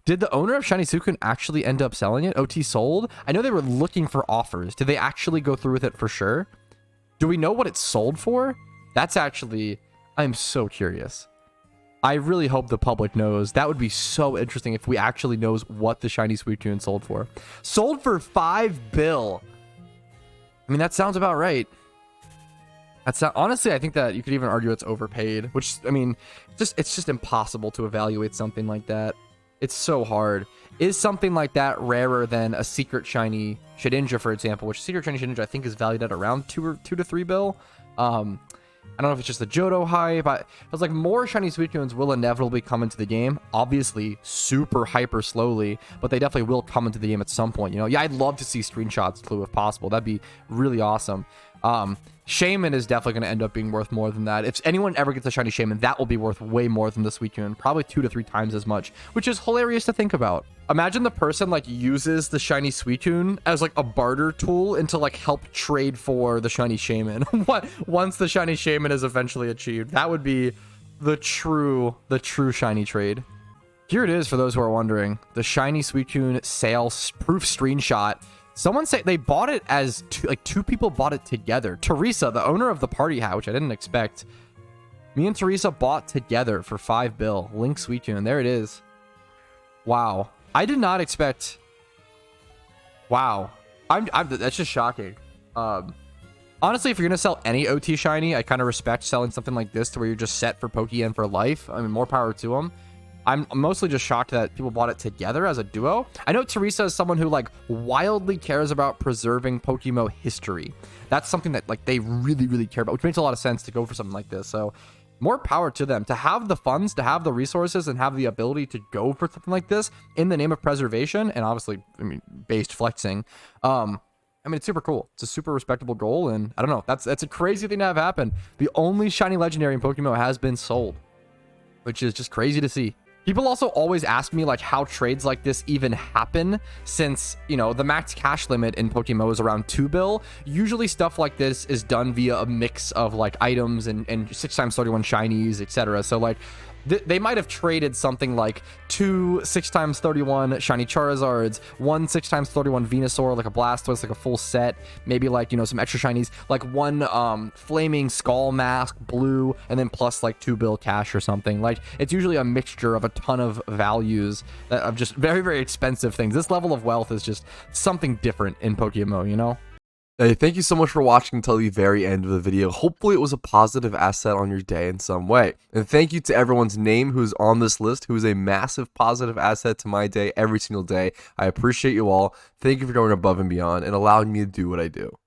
Did the owner of Shiny Suicune actually end up selling it? OT sold? I know they were looking for offers. Did they actually go through with it for sure? Do we know what it sold for? That's actually... I'm so curious. I really hope the public knows. That would be so interesting if we actually knows what the Shiny Suicune sold for. Sold for 5 bill. I mean, that sounds about right. Honestly, I think that you could even argue it's overpaid, which, I mean, it's just impossible to evaluate something like that. It's so hard. Is something like that rarer than a secret shiny Shedinja, for example, which secret shiny Shedinja I think is valued at around 2 to 3 bill. I don't know if it's just the Johto hype, but it's like more shiny Suicunes will inevitably come into the game. Obviously, super hyper slowly, but they definitely will come into the game at some point. You know, yeah, I'd love to see screenshots, Clue, if possible. That'd be really awesome. Shaman is definitely going to end up being worth more than that. If anyone ever gets a shiny Shaman, that will be worth way more than the Suicune, probably 2 to 3 times as much, which is hilarious to think about. Imagine the person like uses the shiny Suicune as like a barter tool and to like help trade for the shiny Shaman. Once the shiny Shaman is eventually achieved, that would be the true shiny trade. Here it is for those who are wondering, the shiny Suicune sales proof screenshot. Someone say they bought it as two people bought it together. Teresa, the owner of the party hat, which I didn't expect. Me and Teresa bought together for 5 bill. Link Suicune, there it is. Wow. I did not expect. Wow. That's just shocking. Honestly, if you're gonna sell any OT shiny, I kind of respect selling something like this to where you're just set for Pokeyen for life. I mean, more power to them. I'm mostly just shocked that people bought it together as a duo. I know Teresa is someone who like wildly cares about preserving PokeMMO history. That's something that like they really care about, which makes a lot of sense to go for something like this. So more power to them to have the funds, to have the resources, and have the ability to go for something like this in the name of preservation and obviously, I mean, based flexing. I mean, it's super cool. It's a super respectable goal, and I don't know. That's a crazy thing to have happen. The only shiny legendary in PokeMMO has been sold, which is just crazy to see. People also always ask me like how trades like this even happen, since, you know, the max cash limit in PokeMMO is around 2 bill. Usually stuff like this is done via a mix of like items and 6x31 shinies, etc. So like they might have traded something like 2 6x31 shiny Charizards, 1 6x31 Venusaur, like a Blastoise, like a full set, maybe like, you know, some extra shinies, like 1 flaming skull mask blue, and then plus like 2 bill cash or something. Like it's usually a mixture of a ton of values of just very expensive things. This level of wealth is just something different in PokeMMO, you know. Hey, thank you so much for watching until the very end of the video. Hopefully it was a positive asset on your day in some way. And thank you to everyone's name who's on this list, who is a massive positive asset to my day every single day. I appreciate you all. Thank you for going above and beyond and allowing me to do what I do.